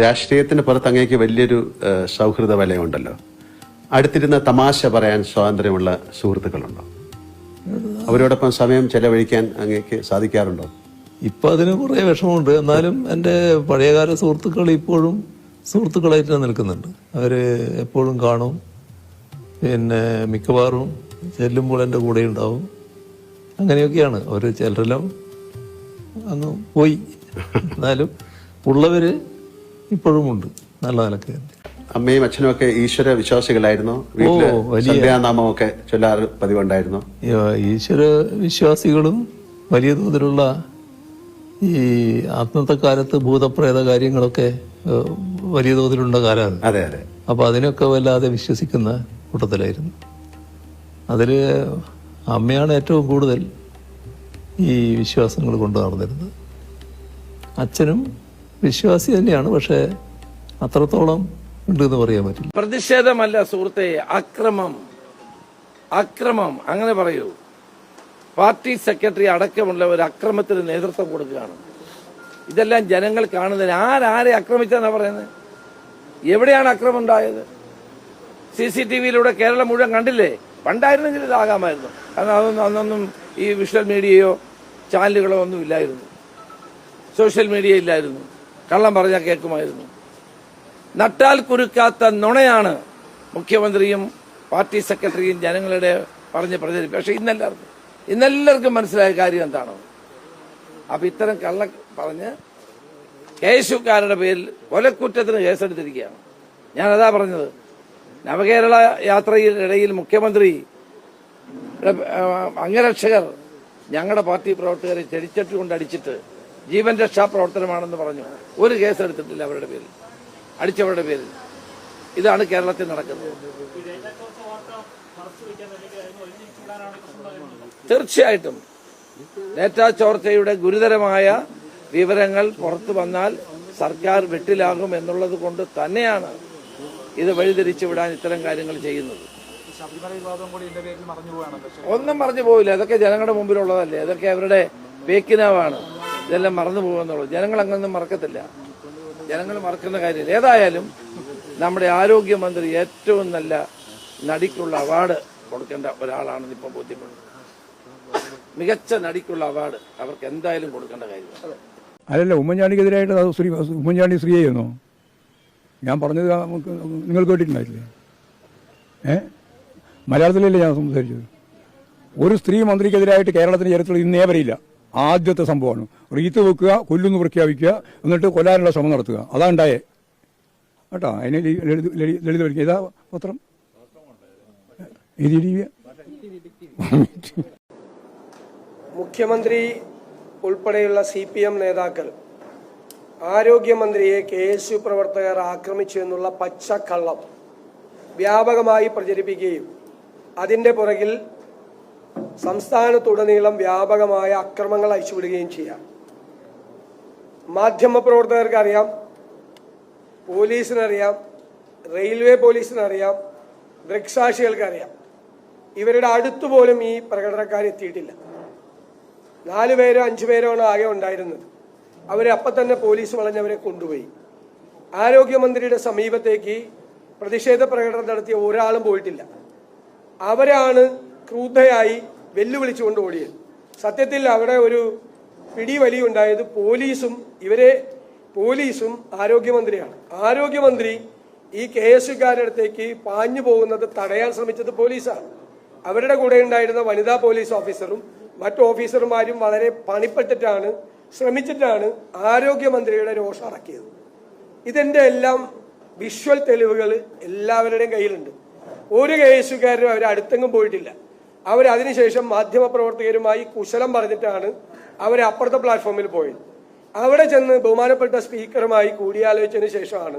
രാഷ്ട്രീയത്തിന് പുറത്ത് അങ്ങേക്ക് വലിയൊരു സൗഹൃദ വലയമുണ്ടല്ലോ. അടുത്തിരുന്ന തമാശ പറയാൻ സ്വാതന്ത്ര്യമുള്ള സുഹൃത്തുക്കളുണ്ടോ? അവരോടൊപ്പം സമയം ചെലവഴിക്കാൻ അങ്ങേക്ക് സാധിക്കാറുണ്ടോ? ഇപ്പം അതിന് കുറേ വിഷമമുണ്ട്. എന്നാലും എൻ്റെ പഴയകാല സുഹൃത്തുക്കൾ ഇപ്പോഴും സുഹൃത്തുക്കളായിട്ട് നിൽക്കുന്നുണ്ട്. അവർ എപ്പോഴും കാണും. പിന്നെ മിക്കവാറും ചെല്ലുമ്പോൾ എൻ്റെ കൂടെ ഉണ്ടാവും. അങ്ങനെയൊക്കെയാണ്. അവർ ചിലരെല്ലാം അങ്ങ് പോയി. എന്നാലും ഉള്ളവർ ഇപ്പോഴും ഉണ്ട്. നല്ല നിലക്ക്. അമ്മയും അച്ഛനും ഒക്കെ ഈശ്വര വിശ്വാസികളായിരുന്നു. വീട്ടില് സന്ധ്യാനാമമൊക്കെ ചൊല്ലാറ് പതിവുണ്ടായിരുന്നു. ഈശ്വര വിശ്വാസികളും വലിയ തോതിലുള്ള ഈ അന്നത്തെ കാലത്ത് ഭൂതപ്രേത കാര്യങ്ങളൊക്കെ വലിയ തോതിലുള്ള കാലമാണ്. അതെ അതെ. അപ്പൊ അതിനൊക്കെ വല്ലാതെ വിശ്വസിക്കുന്ന കൂട്ടത്തിലായിരുന്നു. അതില് അമ്മയാണ് ഏറ്റവും കൂടുതൽ ഈ വിശ്വാസങ്ങൾ കൊണ്ടു നടന്നിരുന്നത്. അച്ഛനും വിശ്വാസി തന്നെയാണ്, പക്ഷെ അത്രത്തോളം ഉണ്ടെന്ന് പറയാൻ പറ്റില്ല. പ്രതിഷേധമല്ല സുഹൃത്തെ, അക്രമം അങ്ങനെ പറയൂ. പാർട്ടി സെക്രട്ടറി അടക്കമുള്ള ഒരു അക്രമത്തിന് നേതൃത്വം കൊടുക്കുകയാണ്. ഇതെല്ലാം ജനങ്ങൾ കാണുന്നതിന് ആരെ ആക്രമിച്ചെന്നാ പറയുന്നത്? എവിടെയാണ് അക്രമം ഉണ്ടായത്? CCTVയിലൂടെ കേരളം മുഴുവൻ കണ്ടില്ലേ? പണ്ടായിരുന്നെങ്കിൽ ഇതാകാമായിരുന്നു. കാരണം അന്നൊന്നും ഈ വിഷ്വൽ മീഡിയയോ ചാനലുകളോ ഒന്നും ഇല്ലായിരുന്നു. സോഷ്യൽ മീഡിയ ഇല്ലായിരുന്നു. കള്ളം പറഞ്ഞാൽ കേൾക്കുമായിരുന്നു. നട്ടാൽ കുരുക്കാത്ത നുണയാണ് മുഖ്യമന്ത്രിയും പാർട്ടി സെക്രട്ടറിയും ജനങ്ങളുടെ പറഞ്ഞ് പ്രചരിപ്പിക്കും. പക്ഷെ ഇന്നെല്ലാവർക്കും മനസ്സിലായ കാര്യം എന്താണോ? അപ്പൊ ഇത്തരം കള്ള പറഞ്ഞ് കേസുകാരുടെ പേരിൽ കൊലക്കുറ്റത്തിന് കേസെടുത്തിരിക്കുകയാണ്. ഞാനതാ പറഞ്ഞത്. നവകേരള യാത്രയിലിടയിൽ മുഖ്യമന്ത്രി അംഗരക്ഷകർ ഞങ്ങളുടെ പാർട്ടി പ്രവർത്തകരെ ചെടിച്ചട്ടി കൊണ്ട് അടിച്ചിട്ട് ജീവൻ രക്ഷാ പ്രവർത്തനമാണെന്ന് പറഞ്ഞു. ഒരു കേസെടുത്തിട്ടില്ല അവരുടെ പേരിൽ, അടിച്ചവരുടെ പേരിൽ. ഇതാണ് കേരളത്തിൽ നടക്കുന്നത്. തീർച്ചയായിട്ടും ഡേറ്റാ ചോർച്ചയുടെ ഗുരുതരമായ വിവരങ്ങൾ പുറത്തു വന്നാൽ സർക്കാർ വെട്ടിലാകും എന്നുള്ളത് കൊണ്ട് തന്നെയാണ് ഇത് വഴിതിരിച്ചു വിടാൻ ഇത്തരം കാര്യങ്ങൾ ചെയ്യുന്നത്. ഒന്നും മറഞ്ഞു പോവില്ല. അതൊക്കെ ജനങ്ങളുടെ മുമ്പിലുള്ളതല്ലേ. അതൊക്കെ അവരുടെ വേക്കിനാവാണ്. ഇതെല്ലാം മറന്നു പോകുന്നുള്ളൂ. ജനങ്ങൾ അങ്ങനൊന്നും മറക്കത്തില്ല. ജനങ്ങൾ മറക്കുന്ന കാര്യമില്ല. ഏതായാലും നമ്മുടെ ആരോഗ്യമന്ത്രി ഏറ്റവും നല്ല നടിക്കുള്ള അവാർഡ് കൊടുക്കേണ്ട ഒരാളാണെന്ന് ഇപ്പം ബോധ്യപ്പെടുന്നു. മികച്ച നടിക്കുള്ള അവാർഡ് അവർക്ക് എന്തായാലും കൊടുക്കേണ്ട കാര്യമാണ്. അല്ലല്ല, ഉമ്മൻചാണ്ടിക്കെതിരായിട്ട് ഉമ്മൻചാണ്ടി സ്ത്രീ ചെയ്യുന്നു. ഞാൻ പറഞ്ഞത് നിങ്ങൾ കേട്ടിട്ടുണ്ടായില്ലേ? മലയാളത്തിലല്ലേ ഞാൻ സംസാരിച്ചത്? ഒരു സ്ത്രീ മന്ത്രിക്കെതിരായിട്ട് കേരളത്തിന്റെ ചരിത്രത്തിൽ ഇന്നേ വരെയില്ല. ആദ്യത്തെ സംഭവമാണ്. റീത്ത് വെക്കുക, കൊല്ലുന്നു പ്രഖ്യാപിക്കുക, എന്നിട്ട് കൊല്ലാനുള്ള ശ്രമം നടത്തുക. അതാ ഉണ്ടായേ കേട്ടോ. അതിനെ ലളിതവൽക്ക ഇതാ പത്രം മുഖ്യമന്ത്രി ഉൾപ്പെടെയുള്ള CPM നേതാക്കൾ ആരോഗ്യമന്ത്രിയെ KSU പ്രവർത്തകർ ആക്രമിച്ചു എന്നുള്ള പച്ചക്കള്ളം വ്യാപകമായി പ്രചരിപ്പിക്കുകയും അതിൻ്റെ പുറകിൽ സംസ്ഥാനത്തുടനീളം വ്യാപകമായ അക്രമങ്ങൾ അഴിച്ചുവിടുകയും ചെയ്യാം. മാധ്യമപ്രവർത്തകർക്കറിയാം, പോലീസിനറിയാം, റെയിൽവേ പോലീസിനറിയാം, ദൃക്സാക്ഷികൾക്കറിയാം. ഇവരുടെ അടുത്തുപോലും ഈ പ്രകടനക്കാരെത്തിയിട്ടില്ല. 4 പേരോ 5 പേരോ ആണ് ആകെ ഉണ്ടായിരുന്നത്. അവരെ അപ്പം തന്നെ പോലീസ് വളഞ്ഞവരെ കൊണ്ടുപോയി. ആരോഗ്യമന്ത്രിയുടെ സമീപത്തേക്ക് പ്രതിഷേധ പ്രകടനം നടത്തിയ ഒരാളും പോയിട്ടില്ല. അവരാണ് ക്രൂദ്ധയായി വെല്ലുവിളിച്ചുകൊണ്ട് ഓടിയത്. സത്യത്തിൽ അവിടെ ഒരു പിടിവലി ഉണ്ടായത് പോലീസും ആരോഗ്യമന്ത്രിയാണ്. ആരോഗ്യമന്ത്രി ഈ KSUക്കാരുടെ അടുത്തേക്ക് പാഞ്ഞു പോകുന്നത് തടയാൻ ശ്രമിച്ചത് പോലീസാണ്. അവരുടെ കൂടെ ഉണ്ടായിരുന്ന വനിതാ പോലീസ് ഓഫീസറും മറ്റു ഓഫീസർമാരും വളരെ പണിപ്പെട്ടിട്ടാണ് ശ്രമിച്ചിട്ടാണ് ആരോഗ്യമന്ത്രിയുടെ രോഷം അടക്കിയത്. ഇതിന്റെ എല്ലാം വിഷ്വൽ തെളിവുകൾ എല്ലാവരുടെയും കയ്യിലുണ്ട്. ഒരു KSUക്കാരും അവർ അടുത്തെങ്ങും പോയിട്ടില്ല. അതിനുശേഷം മാധ്യമപ്രവർത്തകരുമായി കുശലം പറഞ്ഞിട്ടാണ് അവർ അപ്പുറത്തെ പ്ലാറ്റ്ഫോമിൽ പോയത്. അവിടെ ചെന്ന് ബഹുമാനപ്പെട്ട സ്പീക്കറുമായി കൂടിയാലോചിച്ചതിന് ശേഷമാണ്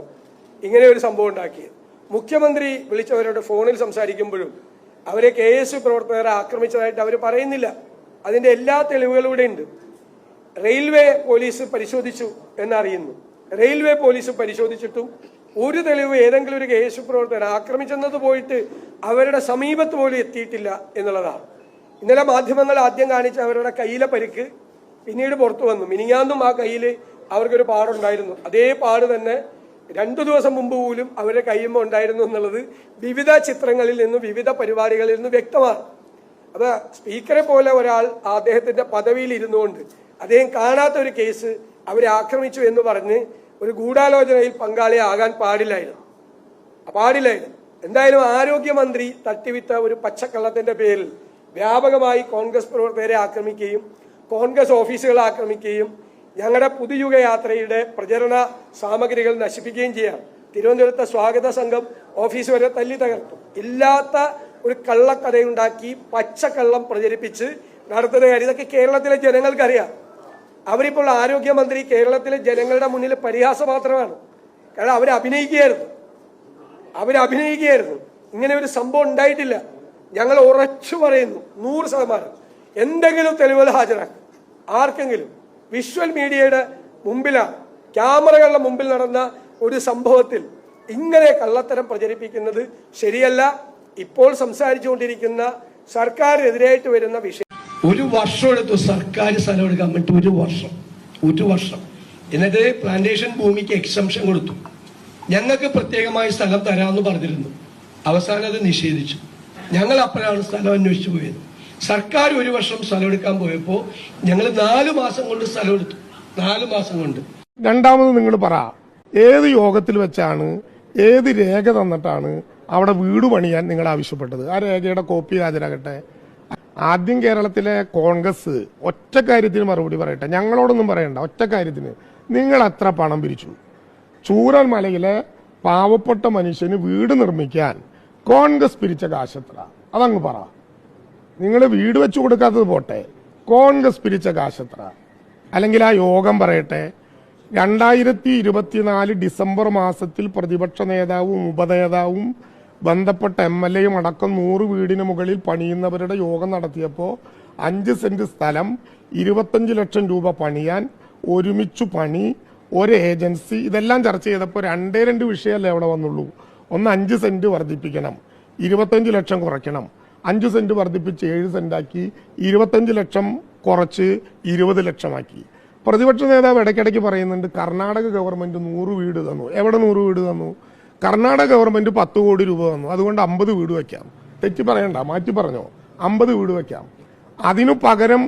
ഇങ്ങനെ ഒരു സംഭവം ഉണ്ടാക്കിയത്. മുഖ്യമന്ത്രി വിളിച്ചവരോട് ഫോണിൽ സംസാരിക്കുമ്പോഴും അവരെ KSU പ്രവർത്തകരെ ആക്രമിച്ചതായിട്ട് അവർ പറയുന്നില്ല. അതിന്റെ എല്ലാ തെളിവുകളും ഇവിടെ ഉണ്ട്. റെയിൽവേ പോലീസ് പരിശോധിച്ചു എന്നറിയുന്നു. റെയിൽവേ പോലീസ് പരിശോധിച്ചിട്ടും ഒരു തെളിവ് ഏതെങ്കിലും ഒരു KSU പ്രവർത്തകർ ആക്രമിച്ചെന്നത് പോയിട്ട് അവരുടെ സമീപത്ത് പോലും എത്തിയിട്ടില്ല എന്നുള്ളതാണ്. ഇന്നലെ മാധ്യമങ്ങൾ ആദ്യം കാണിച്ച അവരുടെ കയ്യിലെ പരിക്ക് പിന്നീട് പുറത്തു വന്നു. മിനിഞ്ഞാന്നും ആ കയ്യിൽ അവർക്കൊരു പാടുണ്ടായിരുന്നു. അതേ പാട് തന്നെ 2 ദിവസം മുമ്പ് പോലും അവരുടെ കയ്യുമ്പോൾ ഉണ്ടായിരുന്നു എന്നുള്ളത് വിവിധ ചിത്രങ്ങളിൽ നിന്നും വിവിധ പരിപാടികളിൽ നിന്നും വ്യക്തമാണ്. അപ്പൊ സ്പീക്കറെ പോലെ ഒരാൾ അദ്ദേഹത്തിന്റെ പദവിയിൽ ഇരുന്നുകൊണ്ട് അദ്ദേഹം കാണാത്ത ഒരു കേസ് അവരെ ആക്രമിച്ചു എന്ന് പറഞ്ഞ് ഒരു ഗൂഢാലോചനയിൽ പങ്കാളിയാകാൻ പാടില്ലായിരുന്നു. എന്തായാലും ആരോഗ്യമന്ത്രി തട്ടിവിട്ട ഒരു പച്ചക്കള്ളത്തിന്റെ പേരിൽ വ്യാപകമായി കോൺഗ്രസ് പ്രവർത്തകരെ ആക്രമിക്കുകയും കോൺഗ്രസ് ഓഫീസുകളെ ആക്രമിക്കുകയും ഞങ്ങളുടെ പുതുയുഗ യാത്രയുടെ പ്രചരണ സാമഗ്രികൾ നശിപ്പിക്കുകയും ചെയ്യാം. തിരുവനന്തപുരത്തെ സ്വാഗത സംഘം ഓഫീസ് വരെ തല്ലി തകർത്തു. ഇല്ലാത്ത ഒരു കള്ളക്കഥയുണ്ടാക്കി പച്ചക്കള്ളം പ്രചരിപ്പിച്ച് നടത്തുന്ന കാര്യം ഇതൊക്കെ കേരളത്തിലെ ജനങ്ങൾക്കറിയാം. അവരിപ്പോൾ ആരോഗ്യമന്ത്രി കേരളത്തിലെ ജനങ്ങളുടെ മുന്നിൽ പരിഹാസം മാത്രമാണ്. കാരണം അവരഭിനയിക്കുകയായിരുന്നു. ഇങ്ങനെ ഒരു സംഭവം ഉണ്ടായിട്ടില്ല. ഞങ്ങൾ ഉറച്ചു പറയുന്നു 100%. എന്തെങ്കിലും തെളിവുകൾ ഹാജരാക്കും. ആർക്കെങ്കിലും വിഷ്വൽ മീഡിയയുടെ മുമ്പിലാണ്, ക്യാമറകളുടെ മുമ്പിൽ നടന്ന ഒരു സംഭവത്തിൽ ഇങ്ങനെ കള്ളത്തരം പ്രചരിപ്പിക്കുന്നത് ശരിയല്ല. ഇപ്പോൾ സംസാരിച്ചുകൊണ്ടിരിക്കുന്ന സർക്കാരിനെതിരായിട്ട് വരുന്ന വിഷയം 1 വർഷം എടുത്തു സർക്കാർ സ്ഥലം എടുക്കാൻ വേണ്ടി. 1 വർഷം. എന്നിട്ട് പ്ലാന്റേഷൻ ഭൂമിക്ക് എക്സംഷൻ കൊടുത്തു. ഞങ്ങൾക്ക് പ്രത്യേകമായി സ്ഥലം തരാമെന്ന് പറഞ്ഞിരുന്നു. അവസാനം അത് നിഷേധിച്ചു. ഞങ്ങൾ അപ്പോഴാണ് സ്ഥലം അന്വേഷിച്ചു പോയത്. സർക്കാർ 1 വർഷം സ്ഥലം എടുക്കാൻ പോയപ്പോൾ ഞങ്ങൾ 4 മാസം കൊണ്ട് സ്ഥലം എടുത്തു. 4 മാസം കൊണ്ട്. രണ്ടാമത് നിങ്ങൾ പറ, ഏത് യോഗത്തിൽ വെച്ചാണ്, ഏത് രേഖ തന്നിട്ടാണ് അവിടെ വീട് പണിയാൻ നിങ്ങൾ ആവശ്യപ്പെട്ടത്? ആ രേഖയുടെ കോപ്പി ഹാജരാകട്ടെ. ആദ്യം കേരളത്തിലെ കോൺഗ്രസ് ഒറ്റ കാര്യത്തിന് മറുപടി പറയട്ടെ, ഞങ്ങളോടൊന്നും പറയണ്ട. ഒറ്റ കാര്യത്തിന് നിങ്ങൾ എത്ര പണം പിരിച്ചു? ചൂരൽമലയിലെ പാവപ്പെട്ട മനുഷ്യന് വീട് നിർമ്മിക്കാൻ കോൺഗ്രസ് പിരിച്ച കാശെത്ര? അതങ്ങ് പറ. നിങ്ങൾ വീട് വെച്ചു കൊടുക്കാത്തത് പോട്ടെ, കോൺഗ്രസ് പിരിച്ച കാശെത്ര? അല്ലെങ്കിൽ ആ യോഗം പറയട്ടെ. 2024 ഡിസംബർ മാസത്തിൽ പ്രതിപക്ഷ നേതാവും ഉപനേതാവും ബന്ധപ്പെട്ട MLAയും അടക്കം 100 വീടിന് മുകളിൽ പണിയുന്നവരുടെ യോഗം നടത്തിയപ്പോൾ 5 സെന്റ് സ്ഥലം 25 ലക്ഷം രൂപ പണിയാൻ, ഒരുമിച്ചു പണി, ഒരു ഏജൻസി, ഇതെല്ലാം ചർച്ച ചെയ്തപ്പോൾ 2 വിഷയമല്ലേ അവിടെ വന്നുള്ളൂ. ഒന്ന് 5 സെന്റ് വർദ്ധിപ്പിക്കണം, 25 ലക്ഷം കുറയ്ക്കണം. 5 സെന്റ് വർദ്ധിപ്പിച്ച് 7 സെന്റാക്കി, 25 ലക്ഷം കുറച്ച് 20 ലക്ഷമാക്കി. പ്രതിപക്ഷ നേതാവ് ഇടയ്ക്കിടയ്ക്ക് പറയുന്നുണ്ട് കർണാടക ഗവൺമെന്റ് 100 വീട് തന്നു. എവിടെ 100 വീട് തന്നു? കർണാടക ഗവൺമെന്റ് 10 കോടി രൂപ തന്നു. അതുകൊണ്ട് 50 വീട് വയ്ക്കാം. തെറ്റി പറയണ്ട, മാറ്റി പറഞ്ഞോ, 50 വീട് വയ്ക്കാം. അതിനു പകരം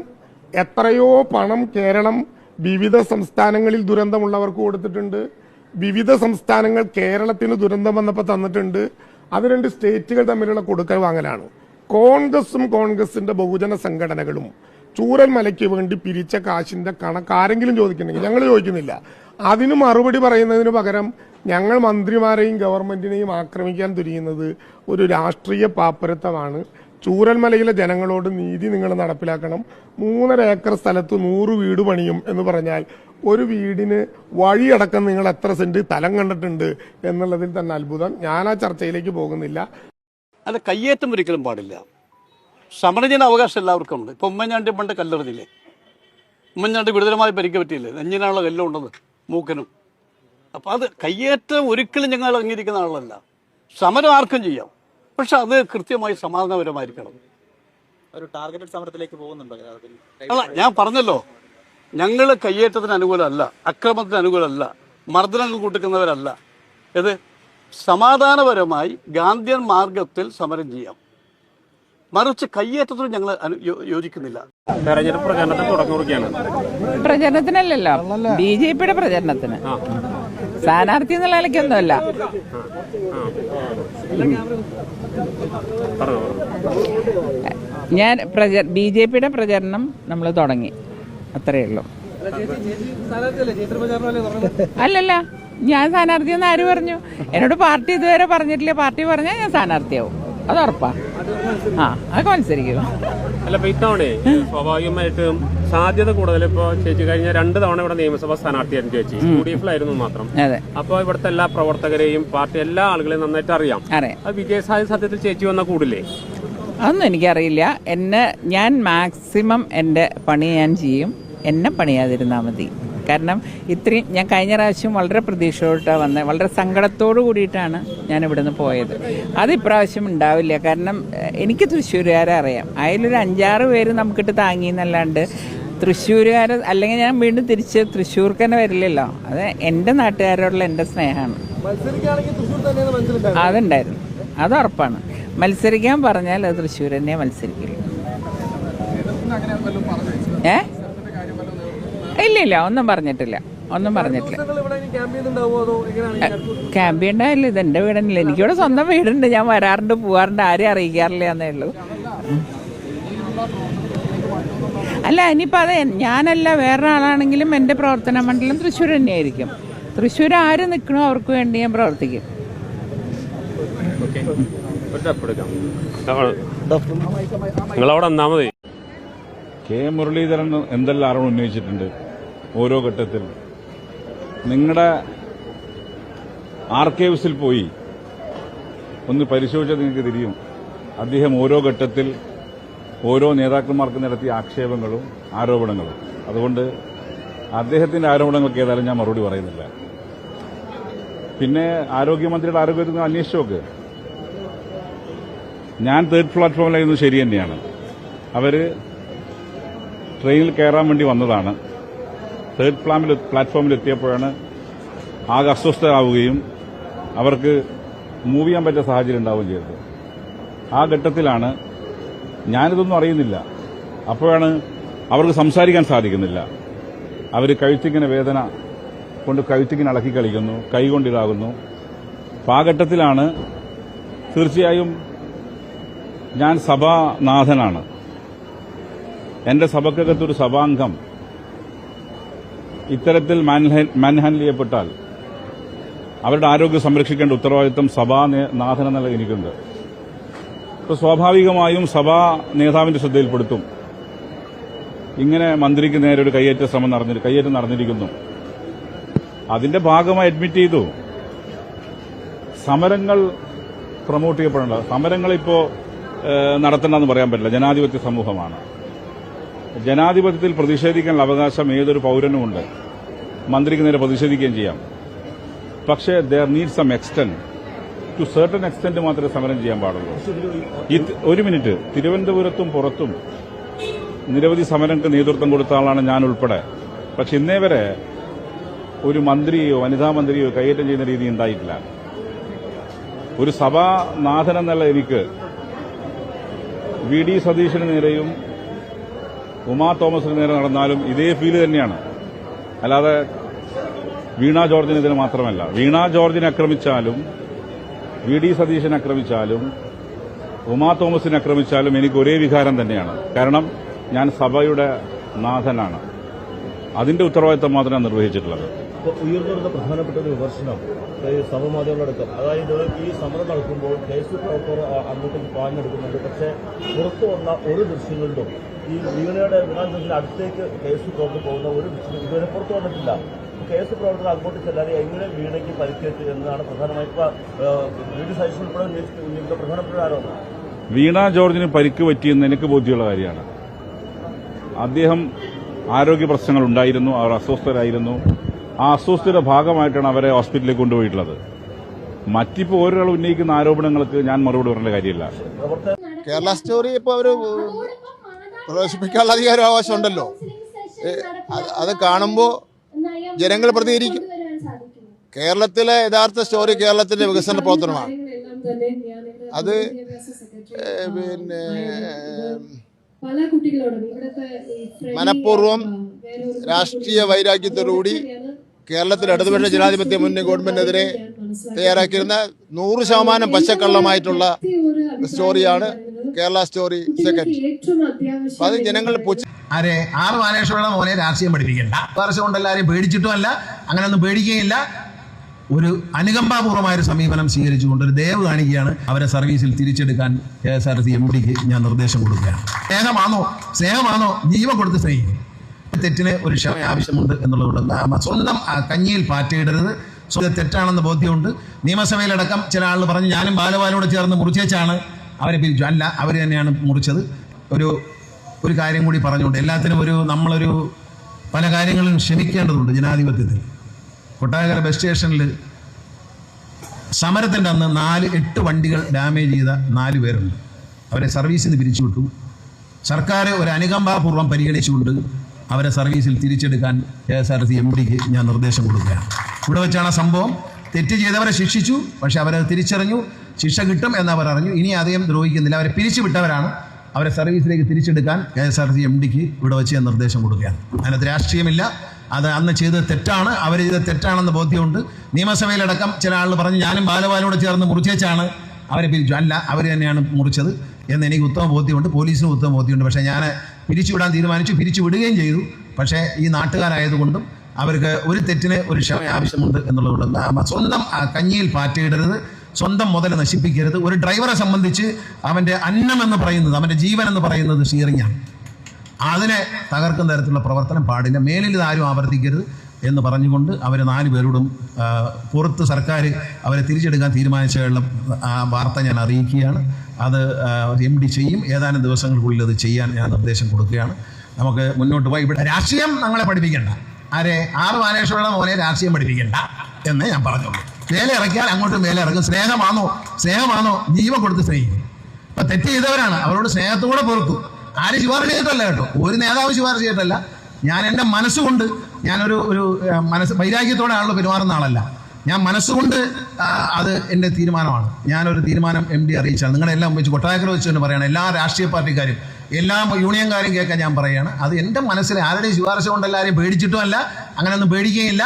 എത്രയോ പണം കേരളം വിവിധ സംസ്ഥാനങ്ങളിൽ ദുരന്തമുള്ളവർക്ക് കൊടുത്തിട്ടുണ്ട്. വിവിധ സംസ്ഥാനങ്ങൾ കേരളത്തിന് ദുരന്തം വന്നപ്പോൾ തന്നിട്ടുണ്ട്. അത് 2 സ്റ്റേറ്റുകൾ തമ്മിലുള്ള കൊടുക്കൽ വാങ്ങലാണ്. കോൺഗ്രസും കോൺഗ്രസിന്റെ ബഹുജന സംഘടനകളും ചൂരൽമലയ്ക്ക് വേണ്ടി പിരിച്ച കാശിന്റെ കണക്ക് ആരെങ്കിലും ചോദിക്കുന്നുണ്ടെങ്കിൽ ഞങ്ങൾ ചോദിക്കുന്നില്ല. അതിന് മറുപടി പറയുന്നതിന് പകരം ഞങ്ങൾ മന്ത്രിമാരെയും ഗവൺമെന്റിനെയും ആക്രമിക്കാൻ തുനിയുന്നത് ഒരു രാഷ്ട്രീയ പാപ്പരത്വമാണ്. ചൂരൽമലയിലെ ജനങ്ങളോട് നീതി നിങ്ങൾ നടപ്പിലാക്കണം. 3.5 ഏക്കർ സ്ഥലത്ത് 100 വീട് പണിയും എന്ന് പറഞ്ഞാൽ ഒരു വീടിന് വഴിയടക്കം നിങ്ങൾ എത്ര സെന്റ് സ്ഥലം കണ്ടിട്ടുണ്ട് എന്നുള്ളതിൽ തന്നെ അത്ഭുതം. ഞാൻ ആ ചർച്ചയിലേക്ക് പോകുന്നില്ല. അല്ല, കയ്യേറ്റം ഒരിക്കലും പാടില്ല. സമരജന അവകാശം എല്ലാവർക്കും ഉണ്ട്. ഇപ്പം ഉമ്മൻചാണ്ടി പണ്ട് കല്ലെറിഞ്ഞില്ലേ? ഉമ്മൻചാണ്ടി ഗുരുതരമായി പരിക്ക് പറ്റിയില്ലേ? നെഞ്ചിനാണുള്ള കല്ലുണ്ടെന്ന്, മൂക്കനും. അപ്പം അത് കയ്യേറ്റം ഒരിക്കലും ഞങ്ങൾ അംഗീകരിക്കുന്ന ആളല്ല. സമരം ആർക്കും ചെയ്യാം, പക്ഷെ അത് കൃത്യമായി സമാധാനപരമായിരിക്കണം. ഒരു ടാർഗറ്റഡ് സമരത്തിലേക്ക് പോകുന്നുണ്ടോ? അല്ല, ഞാൻ പറഞ്ഞല്ലോ, ഞങ്ങൾ കയ്യേറ്റത്തിന് അനുകൂലമല്ല, അക്രമത്തിന് അനുകൂലമല്ല, മർദ്ദനങ്ങൾ കൂട്ടിക്കുന്നവരല്ല. ഇത് സമാധാനപരമായി ഗാന്ധിയൻ മാർഗത്തിൽ സമരം ചെയ്യാം. മറിച്ച് കയ്യേറ്റത്തിനും ഞങ്ങൾ യോജിക്കുന്നില്ല. തെരഞ്ഞെടുപ്പ് പ്രചരണത്തിൽ തുടങ്ങിയിരിക്കുകയാണ്. പ്രചരണത്തിനല്ലല്ലോ, BJPയുടെ പ്രചരണത്തിന്. സ്ഥാനാർത്ഥി എന്നുള്ള നിലയ്ക്കൊന്നുമല്ല. ഞാൻ BJPയുടെ പ്രചരണം നമ്മൾ തുടങ്ങി, അത്രയേ ഉള്ളൂ. അല്ലല്ല, ഞാൻ സ്ഥാനാർത്ഥിയെന്ന് ആര് പറഞ്ഞു? എന്നോട് പാർട്ടി ഇതുവരെ പറഞ്ഞിട്ടില്ല. പാർട്ടി പറഞ്ഞാൽ ഞാൻ സ്ഥാനാർത്ഥിയാവും, അത് ഉറപ്പാ. അതൊക്കെ മത്സരിക്കും. അല്ല, ഇപ്പൊ ഇത്തവണ സ്വാഭാവികമായിട്ടും സാധ്യത കൂടുതൽ. ഇപ്പൊ ചേച്ചി കഴിഞ്ഞ 2 തവണ ഇവിടെ നിയമസഭാ സ്ഥാനാർത്ഥിയായിരുന്നു ചേച്ചി, UDF-ലായിരുന്നു മാത്രം. അപ്പൊ ഇവിടുത്തെ എല്ലാ പ്രവർത്തകരെയും പാർട്ടി എല്ലാ ആളുകളെയും നന്നായിട്ട് അറിയാം. അത് വിജയസാധ്യതയിൽ ചേച്ചി വന്നാൽ കൂടില്ലേ? അതൊന്നും എനിക്കറിയില്ല. ഞാൻ മാക്സിമം എൻ്റെ പണി ഞാൻ ചെയ്യും. എന്നെ പണിയാതിരുന്നാൽ മതി. കാരണം ഇത്രയും ഞാൻ കഴിഞ്ഞ പ്രാവശ്യം വളരെ പ്രതീക്ഷയോട്ടാണ് വന്നത്. വളരെ സങ്കടത്തോടു കൂടിയിട്ടാണ് ഞാൻ ഇവിടുന്ന് പോയത്. അത് ഇപ്രാവശ്യം ഉണ്ടാവില്ല. കാരണം എനിക്ക് തൃശ്ശൂരുകാരെ അറിയാം. അതിലൊരു 5-6 പേര് നമുക്കിട്ട് താങ്ങിയെന്നല്ലാണ്ട് തൃശ്ശൂരുകാർ അല്ലെങ്കിൽ ഞാൻ വീണ്ടും തിരിച്ച് തൃശ്ശൂർക്ക് തന്നെ വരില്ലല്ലോ. അത് എൻ്റെ നാട്ടുകാരോടുള്ള എൻ്റെ സ്നേഹമാണ്. അതുണ്ടായിരുന്നു, അത് ഉറപ്പാണ്. മത്സരിക്കാൻ പറഞ്ഞാൽ അത് തൃശ്ശൂർ തന്നെ മത്സരിക്കില്ല. ഇല്ല, ഒന്നും പറഞ്ഞിട്ടില്ല. ക്യാമ്പ് ഉണ്ടാവില്ല. ഇത് എൻ്റെ വീടന്നില്ല. എനിക്കിവിടെ സ്വന്തം വീടുണ്ട്, ഞാൻ വരാറുണ്ട് പോവാറുണ്ട്, ആരെയും അറിയിക്കാറില്ല എന്നേ ഉള്ളൂ. അല്ല, ഇനിയിപ്പോൾ അത് ഞാനല്ല വേറെ ആളാണെങ്കിലും എൻ്റെ പ്രവർത്തന മണ്ഡലം തൃശ്ശൂർ തന്നെയായിരിക്കും. തൃശ്ശൂർ ആര് നിൽക്കണോ അവർക്ക് വേണ്ടി ഞാൻ പ്രവർത്തിക്കും. നിങ്ങളവിടെ വന്നാ മതി. കെ മുരളീധരൻ എന്തെല്ലാം ആരോപണം ഉന്നയിച്ചിട്ടുണ്ട് ഓരോ ഘട്ടത്തിൽ. നിങ്ങളുടെ ആർക്കൈവ്സിൽ പോയി ഒന്ന് പരിശോധിച്ചാൽ നിങ്ങൾക്ക് തിരിയും. അദ്ദേഹം ഓരോ ഘട്ടത്തിൽ ഓരോ നേതാക്കന്മാർക്ക് നടത്തിയ ആക്ഷേപങ്ങളും ആരോപണങ്ങളും. അതുകൊണ്ട് അദ്ദേഹത്തിന്റെ ആരോപണങ്ങൾക്ക് ഏതായാലും ഞാൻ മറുപടി പറയുന്നില്ല. പിന്നെ ആരോഗ്യമന്ത്രിയുടെ ആരോഗ്യത്തിൽ അന്വേഷിച്ചു നോക്ക്. ഞാൻ തേർഡ് പ്ലാറ്റ്ഫോമിലായിരുന്നു, ശരി തന്നെയാണ്. അവര് ട്രെയിനിൽ കയറാൻ വേണ്ടി വന്നതാണ്. തേർഡ് പ്ലാറ്റ്ഫോമിൽ എത്തിയപ്പോഴാണ് ആകെ അസ്വസ്ഥരാവുകയും അവർക്ക് മൂവ് ചെയ്യാൻ പറ്റിയ സാഹചര്യം ഉണ്ടാവുകയും ചെയ്തത്. ആ ഘട്ടത്തിലാണ് ഞാനിതൊന്നും അറിയുന്നില്ല. അപ്പോഴാണ് അവർക്ക് സംസാരിക്കാൻ സാധിക്കുന്നില്ല. അവർ കഴുത്തിങ്ങനെ വേദന കൊണ്ട് കഴുത്തിങ്ങനെ ഇളക്കി കളിക്കുന്നു, കൈകൊണ്ടിതാകുന്നു. അപ്പോൾ ആ ഘട്ടത്തിലാണ് തീർച്ചയായും ഞാൻ സഭാനാഥനാണ്. എന്റെ സഭക്കകത്തൊരു സഭാംഗം ഇത്തരത്തിൽ മാൻഹാൻഡിൽ ചെയ്യപ്പെട്ടാൽ അവരുടെ ആരോഗ്യം സംരക്ഷിക്കേണ്ട ഉത്തരവാദിത്വം സഭാനാഥൻ എന്നുള്ള എനിക്കുണ്ട്. അപ്പോൾ സ്വാഭാവികമായും സഭാ നേതാവിന്റെ ശ്രദ്ധയിൽപ്പെടുത്തും. ഇങ്ങനെ മന്ത്രിക്ക് നേരെ ഒരു കയ്യേറ്റം നടന്നിരിക്കുന്നു. അതിന്റെ ഭാഗമായി അഡ്മിറ്റ് ചെയ്തു. സമരങ്ങൾ പ്രൊമോട്ട് ചെയ്യപ്പെടേണ്ട, സമരങ്ങളിപ്പോ നടത്തണ്ടെന്ന് പറയാൻ പറ്റില്ല. ജനാധിപത്യ സമൂഹമാണ്. ജനാധിപത്യത്തിൽ പ്രതിഷേധിക്കാനുള്ള അവകാശം ഏതൊരു പൌരനുമുണ്ട്. മന്ത്രിക്ക് നേരെ പ്രതിഷേധിക്കുകയും ചെയ്യാം. പക്ഷേ there need some extent, to certain extent മാത്രമേ സമരം ചെയ്യാൻ പാടുള്ളൂ. ഒരു മിനിറ്റ്, തിരുവനന്തപുരത്തും പുറത്തും നിരവധി സമരങ്ങൾക്ക് നേതൃത്വം കൊടുത്ത ആളാണ് ഞാൻ ഉൾപ്പെടെ. പക്ഷെ ഇന്നേ വരെ ഒരു മന്ത്രിയോ വനിതാ മന്ത്രിയോ കൈയേറ്റം ചെയ്യുന്ന രീതി ഉണ്ടായിട്ടില്ല. ഒരു സഭാനാഥൻ എന്നുള്ള എനിക്ക് വി.ഡി. സതീശന് നേരെയും ഉമാ തോമസിന് നേരെ നടന്നാലും ഇതേ ഫീല് തന്നെയാണ്. അല്ലാതെ വീണ ജോർജിനെതിരെ മാത്രമല്ല. വീണ ജോർജിനെ ആക്രമിച്ചാലും വി.ഡി. സതീശനെ ആക്രമിച്ചാലും ഉമാ തോമസിനെ ആക്രമിച്ചാലും എനിക്ക് ഒരേ വികാരം തന്നെയാണ്. കാരണം ഞാൻ സഭയുടെ നാഥനാണ്. അതിന്റെ ഉത്തരവാദിത്തം മാത്രമാണ് നിർവഹിച്ചിട്ടുള്ളത്. ഉയർന്നു വരുന്ന പ്രധാനപ്പെട്ട ഒരു വിമർശനം സമമാധ്യമങ്ങളടക്കം, അതായത് ഈ സമരം നടക്കുമ്പോൾ കേസ് പ്രവർത്തകർ അങ്ങോട്ടേക്ക് പാഞ്ഞെടുക്കുന്നുണ്ട്. പക്ഷേ പുറത്തു വന്ന ഒരു ദൃശ്യങ്ങളിലും ഈ വീണയുടെ വിമാനത്തിന്റെ അടുത്തേക്ക് കേസ് പ്രവർത്തകർ പോകുന്ന ഒരു ദൃശ്യം ഇതുവരെ പുറത്തു വന്നിട്ടില്ല. കേസ് പ്രവർത്തകർ അങ്ങോട്ട് ചെല്ലാതെ എങ്ങനെ വീണയ്ക്ക് പരിക്കേറ്റു എന്നതാണ് പ്രധാനമായി വി.ഡി. സതീശൻ ഉൾപ്പെടെ ഉന്നയിക്കുന്ന പ്രധാനപ്പെട്ട ആരോപണം. വീണ ജോർജിന് പരിക്ക് പറ്റിയെന്ന് എനിക്ക് ബോധ്യമുള്ള കാര്യമാണ്. അദ്ദേഹം ആരോഗ്യ പ്രശ്നങ്ങൾ ഉണ്ടായിരുന്നു, അവർ അസ്വസ്ഥരായിരുന്നു. ആ അസ്വസ്ഥയുടെ ഭാഗമായിട്ടാണ് അവരെ ഹോസ്പിറ്റലിലേക്ക് കൊണ്ടുപോയിട്ടുള്ളത്. മറ്റിപ്പോൾ ഓരോരാൾ ഉന്നയിക്കുന്ന ആരോപണങ്ങൾക്ക് ഞാൻ മറുപടി പറയേണ്ട കാര്യമില്ല. കേരള സ്റ്റോറി ഇപ്പോൾ അവർ പ്രദർശിപ്പിക്കാനുള്ള അധികാരം അവകാശമുണ്ടല്ലോ. അത് കാണുമ്പോൾ ജനങ്ങൾ പ്രതികരിക്കും. കേരളത്തിലെ യഥാർത്ഥ സ്റ്റോറി കേരളത്തിന്റെ വികസന പ്രവർത്തനമാണ്. അത് പിന്നെ മനഃപൂർവ്വം രാഷ്ട്രീയ വൈരാഗ്യത്തോടുകൂടി കേരളത്തിൽ ഇടതുപക്ഷ ജനാധിപത്യ മുന്നണി ഗവൺമെന്റിനെതിരെ തയ്യാറാക്കിയിരുന്ന 100% പച്ചക്കള്ളമായിട്ടുള്ള സ്റ്റോറിയാണ് കേരള സ്റ്റോറി സെക്കൻഡ്. അത് ജനങ്ങൾ 6 ബാലകൃഷ്ണയുടെ മോനെ രാഷ്ട്രീയം പഠിപ്പിക്കേണ്ട. വർഷം കൊണ്ട് എല്ലാവരും പേടിച്ചിട്ടുമല്ല, അങ്ങനെയൊന്നും പേടിക്കുകയില്ല. ഒരു അനുകമ്പാപൂർവമായൊരു സമീപനം സ്വീകരിച്ചുകൊണ്ട് ഒരു ദയവ് കാണിക്കുകയാണ്. അവരെ സർവീസിൽ തിരിച്ചെടുക്കാൻ KSRTC MDക്ക് ഞാൻ നിർദ്ദേശം കൊടുക്കുകയാണ്. സ്നേഹമാണോ ജീവൻ കൊടുത്ത് സ്നേഹിക്കും. തെറ്റിന് ഒരു ക്ഷമ ആവശ്യമുണ്ട് എന്നുള്ളതുകൊണ്ട് സ്വന്തം കഞ്ഞിയിൽ പാറ്റയിടരുത്. തെറ്റാണെന്ന് ബോധ്യമുണ്ട്. നിയമസഭയിലടക്കം ചില ആളുകൾ പറഞ്ഞു ഞാനും ബാലപാലോട് ചേർന്ന് മുറിച്ചേച്ചാണ് അവരെ പിരിച്ചു. അല്ല, അവർ തന്നെയാണ് മുറിച്ചത്. ഒരു കാര്യം കൂടി പറഞ്ഞുകൊണ്ട് എല്ലാത്തിനും നമ്മളൊരു പല കാര്യങ്ങളും ക്ഷമിക്കേണ്ടതുണ്ട് ജനാധിപത്യത്തിൽ. കൊട്ടാരക്കര ബസ് സ്റ്റേഷനിൽ സമരത്തിൻ്റെ അന്ന് 8 വണ്ടികൾ ഡാമേജ് ചെയ്ത 4 പേരുണ്ട്. അവരെ സർവീസിൽ നിന്ന് പിരിച്ചുവിട്ടു. സർക്കാർ ഒരു അനുകമ്പാപൂർവ്വം പരിഗണിച്ചുകൊണ്ട് അവരെ സർവീസിൽ തിരിച്ചെടുക്കാൻ KSRTC MDക്ക് ഞാൻ നിർദ്ദേശം കൊടുക്കുകയാണ്. ഇവിടെ വെച്ചാണ് സംഭവം. തെറ്റ് ചെയ്തവരെ ശിക്ഷിച്ചു, പക്ഷെ അവരത് തിരിച്ചറിഞ്ഞു, ശിക്ഷ കിട്ടും എന്നവർ അറിഞ്ഞു. ഇനി അധികം ദ്രോഹിക്കുന്നില്ല. അവരെ പിരിച്ചുവിട്ടവരാണ്. അവരെ സർവീസിലേക്ക് തിരിച്ചെടുക്കാൻ KSRTC MDക്ക് ഇവിടെ വെച്ച് ഞാൻ നിർദ്ദേശം കൊടുക്കുകയാണ്. അതിനകത്ത് രാഷ്ട്രീയമില്ല. അത് അന്ന് ചെയ്തത് തെറ്റാണ്, അവർ ചെയ്തത് തെറ്റാണെന്ന് ബോധ്യമുണ്ട്. നിയമസഭയിലടക്കം ചില ആളുകൾ പറഞ്ഞു ഞാനും ബാലപാലോട് ചേർന്ന് മുറിച്ചേച്ചാണ് അവരെ പിരിച്ചു. അല്ല, അവർ തന്നെയാണ് മുറിച്ചത് എന്ന് എനിക്ക് ഉത്തമ ബോധ്യമുണ്ട്, പോലീസിനും ഉത്തമ ബോധ്യമുണ്ട്. പക്ഷേ ഞാൻ പിരിച്ചുവിടാൻ തീരുമാനിച്ചു, പിരിച്ചുവിടുകയും ചെയ്തു. പക്ഷേ ഈ നാട്ടുകാരായതുകൊണ്ടും അവർക്ക് ഒരു തെറ്റിന് ഒരു ക്ഷമ ആവശ്യമുണ്ട് എന്നുള്ളതുകൊണ്ട് സ്വന്തം കഞ്ഞിയിൽ പാറ്റയിടരുത്, സ്വന്തം മുതൽ നശിപ്പിക്കരുത്. ഒരു ഡ്രൈവറെ സംബന്ധിച്ച് അവൻ്റെ അന്നം എന്ന് പറയുന്നത്, അവൻ്റെ ജീവൻ എന്ന് പറയുന്നത് സ്റ്റിയറിംഗാണ്. അതിനെ തകർക്കുന്ന തരത്തിലുള്ള പ്രവർത്തനം പാടില്ല. മേലിൽ ഇതാരും ആവർത്തിക്കരുത് എന്ന് പറഞ്ഞുകൊണ്ട് അവർ 4 പേരോടും പുറത്ത് സർക്കാർ അവരെ തിരിച്ചെടുക്കാൻ തീരുമാനിച്ചുള്ള വാർത്ത ഞാൻ അറിയിക്കുകയാണ്. അത് MD ചെയ്യും. ഏതാനും ദിവസങ്ങൾക്കുള്ളിൽ അത് ചെയ്യാൻ ഞാൻ നിർദ്ദേശം കൊടുക്കുകയാണ്. നമുക്ക് മുന്നോട്ട് പോയി. ഇവിടെ രാഷ്ട്രീയം ഞങ്ങളെ പഠിപ്പിക്കേണ്ട. ആരെ R ബാലകൃഷ്ണപിള്ള മോനെ രാഷ്ട്രീയം പഠിപ്പിക്കേണ്ട എന്നേ ഞാൻ പറഞ്ഞുള്ളൂ. മേലെ ഇറക്കിയാൽ അങ്ങോട്ടും മേലെ ഇറക്കും. സ്നേഹമാണോ ജീവൻ കൊടുത്ത് സ്നേഹിക്കും. ഇപ്പം തെറ്റ് ചെയ്തവരാണ്, അവരോട് സ്നേഹത്തോടെ പുറത്തു. ആരും ശുപാർശ ചെയ്തിട്ടല്ല കേട്ടോ, ഒരു നേതാവ് ശുപാർശ ചെയ്തിട്ടല്ല. ഞാൻ എൻ്റെ മനസ്സുകൊണ്ട്, ഞാനൊരു വൈരാഗ്യത്തോടെ ആളുകൾ പെരുമാറുന്ന ആളല്ല. ഞാൻ മനസ്സുകൊണ്ട് അത് എൻ്റെ തീരുമാനമാണ്. ഞാനൊരു തീരുമാനം MD അറിയിച്ചാണ്. നിങ്ങളെല്ലാം വെച്ച് കൊട്ടാരക്കര വെച്ച് തന്നെ പറയുകയാണ്. എല്ലാ രാഷ്ട്രീയ പാർട്ടിക്കാരും എല്ലാ യൂണിയൻകാരും കേൾക്കാൻ ഞാൻ പറയുകയാണ്. അത് എൻ്റെ മനസ്സിൽ ആരുടെയും ശുപാർശ കൊണ്ട് എല്ലാവരെയും പേടിച്ചിട്ടുമല്ല, അങ്ങനെയൊന്നും പേടിക്കുകയില്ല.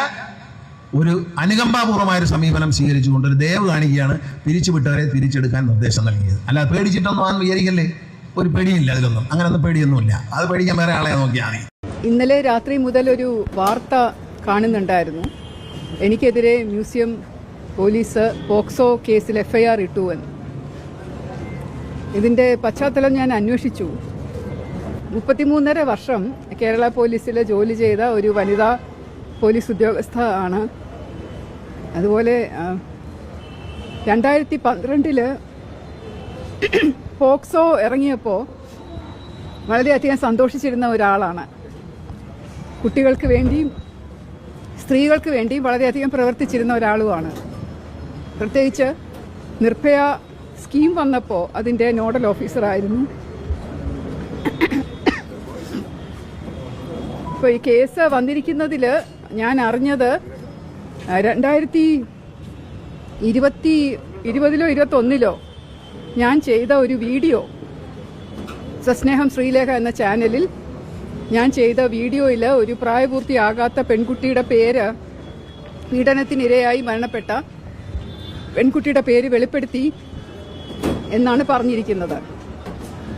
ഒരു അനുകമ്പാപൂർവമായൊരു സമീപനം സ്വീകരിച്ചുകൊണ്ട് ഒരു ദയവ് കാണിക്കുകയാണ് പിരിച്ചുവിട്ടവരെ തിരിച്ചെടുക്കാൻ നിർദ്ദേശം നൽകിയത്. അല്ല പേടിച്ചിട്ടൊന്നും ആണെന്ന് വിചാരിക്കല്ലേ, ഒരു പേടിയില്ല അതിലൊന്നും. അങ്ങനെയൊന്നും പേടിയൊന്നുമില്ല. അത് പേടിക്കാൻ വേറെ ആളെ നോക്കിയാൽ മതി. ഇന്നലെ രാത്രി മുതൽ ഒരു വാർത്ത കാണുന്നുണ്ടായിരുന്നു, എനിക്കെതിരെ മ്യൂസിയം പോലീസ് പോക്സോ കേസിൽ FIR ഇട്ടു എന്ന്. ഇതിൻ്റെ പശ്ചാത്തലം ഞാൻ അന്വേഷിച്ചു. 33.5 വർഷം കേരള പോലീസിൽ ജോലി ചെയ്ത ഒരു വനിതാ പോലീസ് ഉദ്യോഗസ്ഥ ആണ്. അതുപോലെ 2012 പോക്സോ ഇറങ്ങിയപ്പോൾ വളരെയധികം സന്തോഷിച്ചിരുന്ന ഒരാളാണ്. കുട്ടികൾക്ക് വേണ്ടിയും സ്ത്രീകൾക്ക് വേണ്ടിയും വളരെയധികം പ്രവർത്തിച്ചിരുന്ന ഒരാളുമാണ്. പ്രത്യേകിച്ച് നിർഭയ സ്കീം വന്നപ്പോൾ അതിൻ്റെ നോഡൽ ഓഫീസറായിരുന്നു. ഇപ്പോൾ ഈ കേസ് വന്നിരിക്കുന്നതിൽ ഞാൻ അറിഞ്ഞത് 2020-ലോ 2021-ലോ ഞാൻ ചെയ്ത ഒരു വീഡിയോ, സസ്നേഹം ശ്രീലേഖ എന്ന ചാനലിൽ ഞാൻ ചെയ്ത വീഡിയോയിൽ ഒരു പ്രായപൂർത്തിയാകാത്ത പെൺകുട്ടിയുടെ പേര്, പീഡനത്തിനിരയായി മരണപ്പെട്ട പെൺകുട്ടിയുടെ പേര് വെളിപ്പെടുത്തി എന്നാണ് പറഞ്ഞിരിക്കുന്നത്.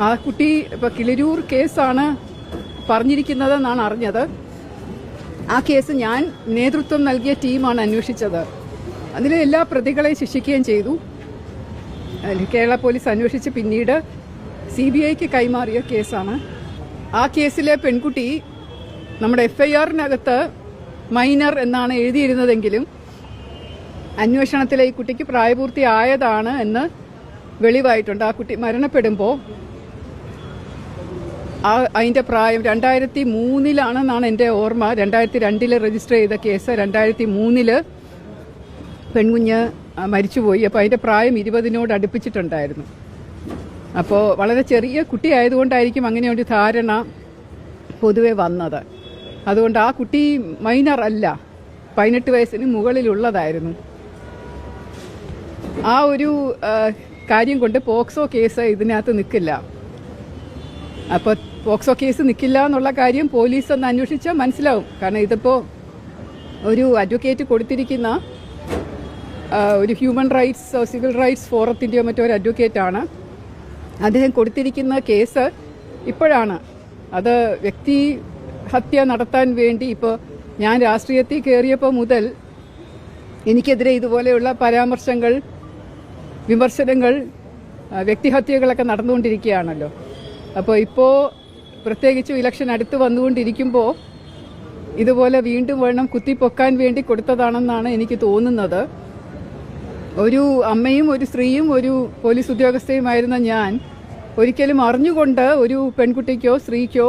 ആ കുട്ടി ഇപ്പോൾ കിളിരൂർ കേസാണ് പറഞ്ഞിരിക്കുന്നതെന്നാണ് അറിഞ്ഞത്. ആ കേസ് ഞാൻ നേതൃത്വം നൽകിയ ടീമാണ് അന്വേഷിച്ചത്. അതിലെ എല്ലാ പ്രതികളെയും ശിക്ഷിക്കുകയും ചെയ്തു. കേരള പോലീസ് അന്വേഷിച്ച് പിന്നീട് CBIക്ക് കൈമാറിയ കേസാണ്. ആ കേസിലെ പെൺകുട്ടി നമ്മുടെ FIR-നകത്ത് മൈനർ എന്നാണ് എഴുതിയിരുന്നതെങ്കിലും അന്വേഷണത്തിലെ ഈ കുട്ടിക്ക് പ്രായപൂർത്തിയായതാണ് എന്ന് വെളിവായിട്ടുണ്ട്. ആ കുട്ടി മരണപ്പെടുമ്പോൾ അതിൻ്റെ പ്രായം 2003-ലാണെന്നാണ് എൻ്റെ ഓർമ്മ. 2002 രജിസ്റ്റർ ചെയ്ത കേസ് 2003 പെൺകുഞ്ഞ് മരിച്ചുപോയി. അപ്പോൾ അതിൻ്റെ പ്രായം 20-നോട് അടുപ്പിച്ചിട്ടുണ്ടായിരുന്നു. അപ്പോൾ വളരെ ചെറിയ കുട്ടിയായതുകൊണ്ടായിരിക്കും അങ്ങനെ ഒരു ധാരണ പൊതുവെ വന്നത്. അതുകൊണ്ട് ആ കുട്ടി മൈനർ അല്ല, 18 വയസ്സിന് മുകളിലുള്ളതായിരുന്നു. ആ ഒരു കാര്യം കൊണ്ട് പോക്സോ കേസ് ഇതിനകത്ത് നിൽക്കില്ല. അപ്പോൾ പോക്സോ കേസ് നിൽക്കില്ല എന്നുള്ള കാര്യം പോലീസ് ഒന്ന് അന്വേഷിച്ചാൽ മനസ്സിലാവും. കാരണം ഇതിപ്പോൾ ഒരു അഡ്വക്കേറ്റ് കൊടുത്തിരിക്കുന്ന ഒരു ഹ്യൂമൻ റൈറ്റ്സ് സിവിൽ റൈറ്റ്സ് ഫോറത്തിൻ്റെയോ മറ്റോ ഒരു അഡ്വക്കേറ്റാണ്. അദ്ദേഹം കൊടുത്തിരിക്കുന്ന കേസ് ഇപ്പോഴാണ്. അത് വ്യക്തി ഹത്യ നടത്താൻ വേണ്ടി ഇപ്പോൾ ഞാൻ രാഷ്ട്രീയത്തിൽ കയറിയപ്പോൾ മുതൽ എനിക്കെതിരെ ഇതുപോലെയുള്ള പരാമർശങ്ങൾ, വിമർശനങ്ങൾ, വ്യക്തിഹത്യകളൊക്കെ നടന്നുകൊണ്ടിരിക്കുകയാണല്ലോ. അപ്പോൾ ഇപ്പോൾ പ്രത്യേകിച്ചും ഇലക്ഷൻ അടുത്ത് വന്നുകൊണ്ടിരിക്കുമ്പോൾ ഇതുപോലെ വീണ്ടും വേണം കുത്തിപ്പൊക്കാൻ വേണ്ടി കൊടുത്തതാണെന്നാണ് എനിക്ക് തോന്നുന്നത്. ഒരു അമ്മയും ഒരു സ്ത്രീയും ഒരു പോലീസ് ഉദ്യോഗസ്ഥയുമായിരുന്ന ഞാൻ ഒരിക്കലും അറിഞ്ഞുകൊണ്ട് ഒരു പെൺകുട്ടിക്കോ സ്ത്രീക്കോ